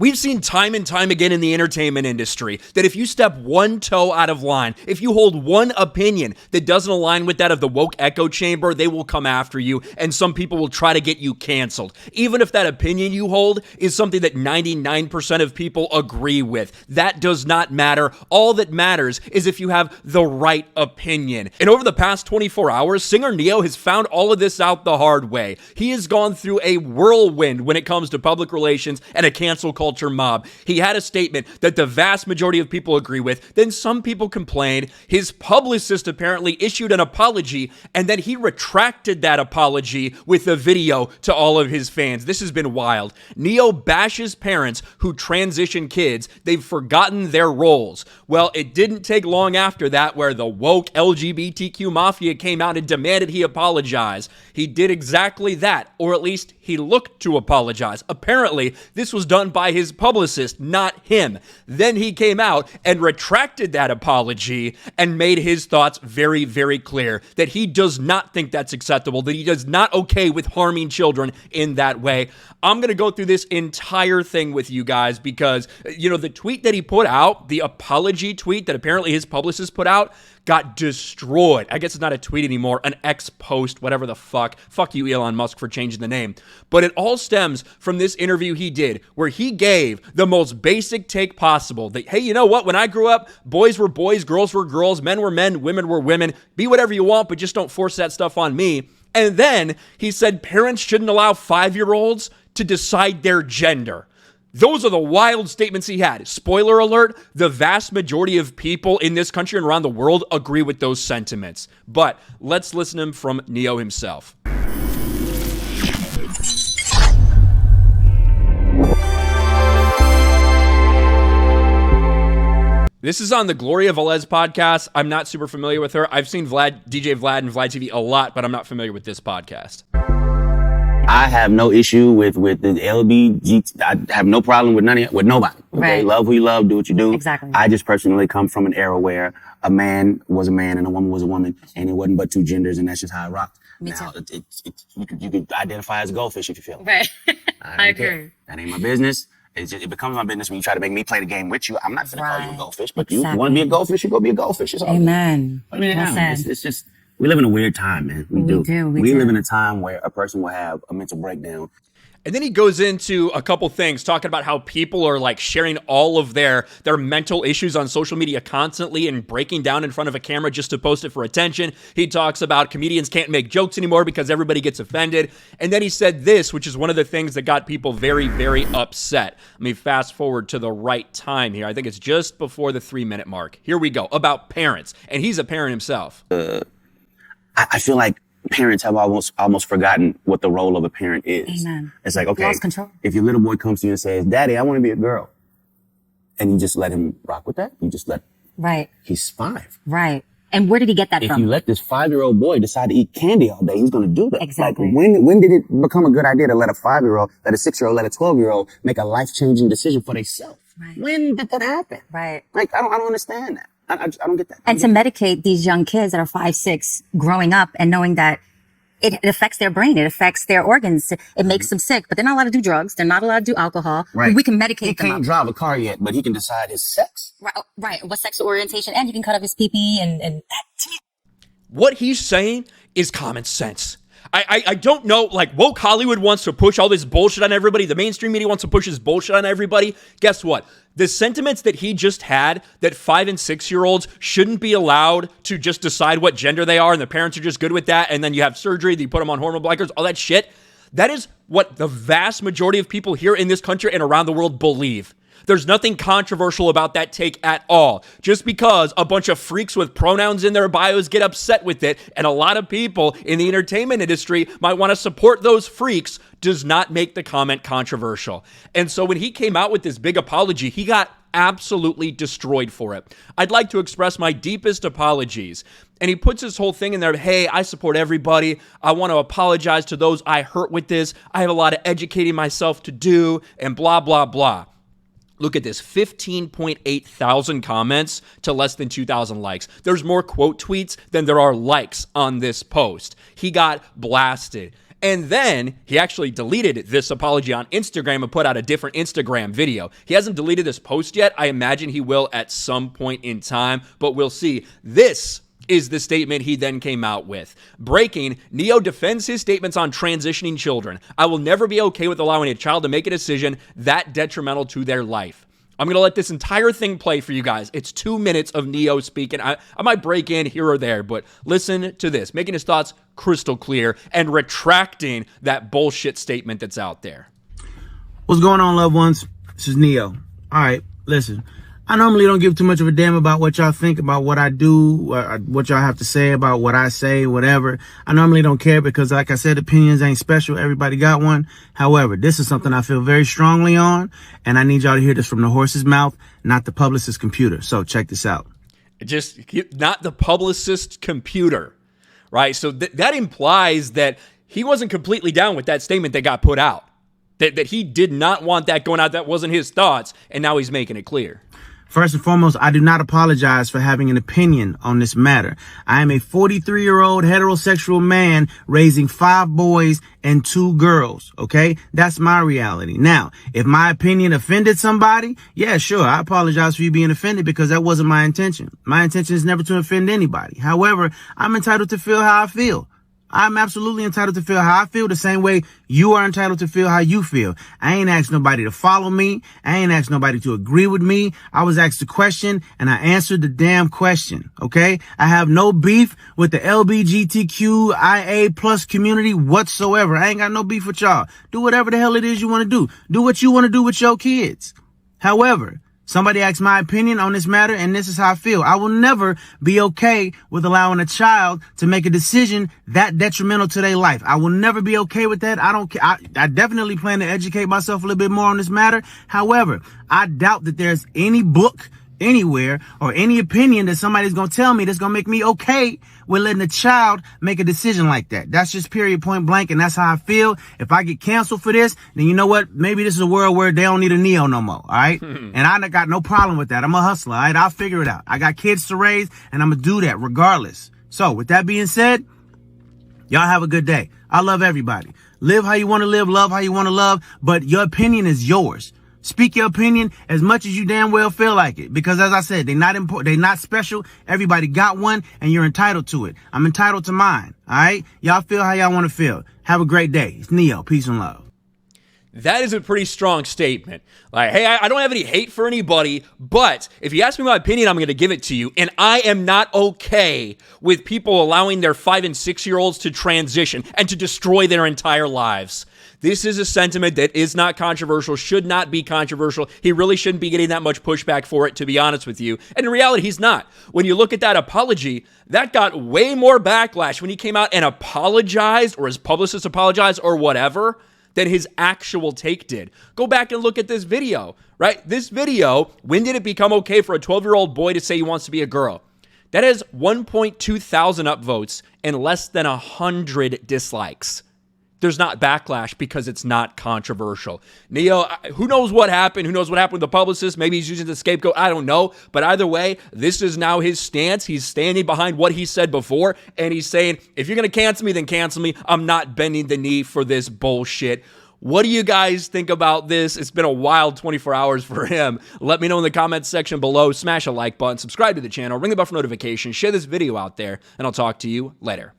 We've seen time and time again in the entertainment industry that if you step one toe out of line, if you hold one opinion that doesn't align with that of the woke echo chamber, they will come after you, and some people will try to get you canceled. Even if that opinion you hold is something that 99% of people agree with. That does not matter. All that matters is if you have the right opinion. And over the past 24 hours, singer Neo has found all of this out the hard way. He has gone through a whirlwind when it comes to public relations and a cancel culture mob. He had a statement that the vast majority of people agree with. Then some people complained. His publicist apparently issued an apology, and then he retracted that apology with a video to all of his fans. This has been wild. Neo bashes parents who transition kids. They've forgotten their roles. Well, it didn't take long after that where the woke LGBTQ mafia came out and demanded he apologize. He did exactly that, or at least he looked to apologize. Apparently, this was done by his publicist, not him. Then he came out and retracted that apology and made his thoughts very, very clear that he does not think that's acceptable, that he does not okay with harming children in that way. I'm going to go through this entire thing with you guys because, the tweet that he put out, the apology tweet that apparently his publicist put out, got destroyed. I guess it's not a tweet anymore, an X post, whatever the fuck. Fuck you, Elon Musk, for changing the name. But it all stems from this interview he did where he gave the most basic take possible that, hey, you know what? When I grew up, boys were boys, girls were girls, men were men, women were women. Be whatever you want, but just don't force that stuff on me. And then he said parents shouldn't allow 5-year-olds to decide their gender. Those are the wild statements he had. Spoiler alert, the vast majority of people in this country and around the world agree with those sentiments. But let's listen to him from Neo himself. This is on the Gloria Velez podcast. I'm not super familiar with her. I've seen DJ Vlad and Vlad TV a lot, but I'm not familiar with this podcast. I have no issue with the LBG. I have no problem with with nobody. Okay, right. Love who you love, do what you do. Exactly. I just personally come from an era where a man was a man and a woman was a woman, and it wasn't but two genders, and that's just how it rocked. Me now, too. you could identify as a goldfish if you feel. Right. I agree. That ain't my business. It becomes my business when you try to make me play the game with you. I'm not going to call you a goldfish, but you want to be a goldfish, you go be a goldfish. It's all Amen. I mean, it's just. We live in a weird time, man. We do. We live in a time where a person will have a mental breakdown. And then he goes into a couple things, talking about how people are like sharing all of their mental issues on social media constantly and breaking down in front of a camera just to post it for attention. He talks about comedians can't make jokes anymore because everybody gets offended. And then he said this, which is one of the things that got people very, very upset. Let me fast forward to the right time here. I think it's just before the 3-minute mark. Here we go, about parents. And he's a parent himself. I feel like parents have almost forgotten what the role of a parent is. Amen. It's like, okay, Lost control. if your little boy comes to you and says, Daddy, I want to be a girl, and you just let him rock with that, Right. He's 5. Right. And where did he get that from? If you let this 5-year-old boy decide to eat candy all day, he's going to do that. Exactly. Like, when did it become a good idea to let a 5-year-old, let a 6-year-old, let a 12-year-old make a life-changing decision for themselves? Right. When did that happen? Right. Like, I don't understand that. I don't get that. And to medicate these young kids that are 5, 6 growing up and knowing that it affects their brain, it affects their organs, it makes them sick, but they're not allowed to do drugs, they're not allowed to do alcohol. Right. We can medicate them. He can't drive a car yet, but he can decide his sex. Right. What sexual orientation, and you can cut off his pee-pee and What he's saying is common sense. I don't know, like, woke Hollywood wants to push all this bullshit on everybody. The mainstream media wants to push this bullshit on everybody. Guess what? The sentiments that he just had, that 5 and 6-year-olds shouldn't be allowed to just decide what gender they are, and the parents are just good with that, and then you have surgery, you put them on hormone blockers, all that shit. That is what the vast majority of people here in this country and around the world believe. There's nothing controversial about that take at all. Just because a bunch of freaks with pronouns in their bios get upset with it, and a lot of people in the entertainment industry might want to support those freaks, does not make the comment controversial. And so when he came out with this big apology, he got absolutely destroyed for it. I'd like to express my deepest apologies. And he puts this whole thing in there, hey, I support everybody. I want to apologize to those I hurt with this. I have a lot of educating myself to do, and blah, blah, blah. Look at this, 15.8 thousand comments to less than 2,000 likes. There's more quote tweets than there are likes on this post. He got blasted. And then he actually deleted this apology on Instagram and put out a different Instagram video. He hasn't deleted this post yet. I imagine he will at some point in time, but we'll see. This is the statement he then came out with. Breaking, Neo defends his statements on transitioning children. I will never be okay with allowing a child to make a decision that detrimental to their life. I'm going to let this entire thing play for you guys. It's 2 minutes of Neo speaking. I might break in here or there, but listen to this, making his thoughts crystal clear and retracting that bullshit statement that's out there. What's going on, loved ones? This is Neo. All right, listen. I normally don't give too much of a damn about what y'all think about what I do, what y'all have to say about what I say, whatever. I normally don't care because, like I said, opinions ain't special. Everybody got one. However, this is something I feel very strongly on, and I need y'all to hear this from the horse's mouth, not the publicist's computer. So check this out. Just not the publicist's computer, right? So that implies that he wasn't completely down with that statement that got put out, that he did not want that going out. That wasn't his thoughts, and now he's making it clear. First and foremost, I do not apologize for having an opinion on this matter. I am a 43-year-old heterosexual man raising 5 boys and 2 girls, okay? That's my reality. Now, if my opinion offended somebody, yeah, sure, I apologize for you being offended because that wasn't my intention. My intention is never to offend anybody. However, I'm entitled to feel how I feel. I'm absolutely entitled to feel how I feel the same way you are entitled to feel how you feel. I ain't asked nobody to follow me. I ain't asked nobody to agree with me. I was asked a question and I answered the damn question. Okay. I have no beef with the LGBTQIA plus community whatsoever. I ain't got no beef with y'all. Do whatever the hell it is you want to do. Do what you want to do with your kids. However, somebody asked my opinion on this matter, and this is how I feel. I will never be okay with allowing a child to make a decision that detrimental to their life. I will never be okay with that. I don't care. I definitely plan to educate myself a little bit more on this matter. However, I doubt that there's any book anywhere or any opinion that somebody's going to tell me that's going to make me okay with letting a child make a decision like that. That's just period, point blank, and that's how I feel. If I get canceled for this, then you know what? Maybe this is a world where they don't need a Neo no more, all right? And I got no problem with that. I'm a hustler, all right? I'll figure it out. I got kids to raise, and I'm going to do that regardless. So with that being said, y'all have a good day. I love everybody. Live how you want to live, love how you want to love, but your opinion is yours. Speak your opinion as much as you damn well feel like it. Because as I said, they're not important. They're not special. Everybody got one and you're entitled to it. I'm entitled to mine. All right. Y'all feel how y'all want to feel. Have a great day. It's Neo. Peace and love. That is a pretty strong statement. Like, hey, I don't have any hate for anybody, but if you ask me my opinion, I'm going to give it to you. And I am not okay with people allowing their 5 and 6-year-olds to transition and to destroy their entire lives. This is a sentiment that is not controversial, should not be controversial. He really shouldn't be getting that much pushback for it, to be honest with you. And in reality, he's not. When you look at that apology, that got way more backlash when he came out and apologized, or his publicist apologized, or whatever, than his actual take did. Go back and look at this video, right? This video, when did it become okay for a 12-year-old boy to say he wants to be a girl? That has 1.2 thousand upvotes and less than 100 dislikes. There's not backlash because it's not controversial. Neo, who knows what happened? Who knows what happened with the publicist? Maybe he's using the scapegoat. I don't know. But either way, this is now his stance. He's standing behind what he said before. And he's saying, if you're going to cancel me, then cancel me. I'm not bending the knee for this bullshit. What do you guys think about this? It's been a wild 24 hours for him. Let me know in the comments section below. Smash a like button. Subscribe to the channel. Ring the bell for notifications. Share this video out there. And I'll talk to you later.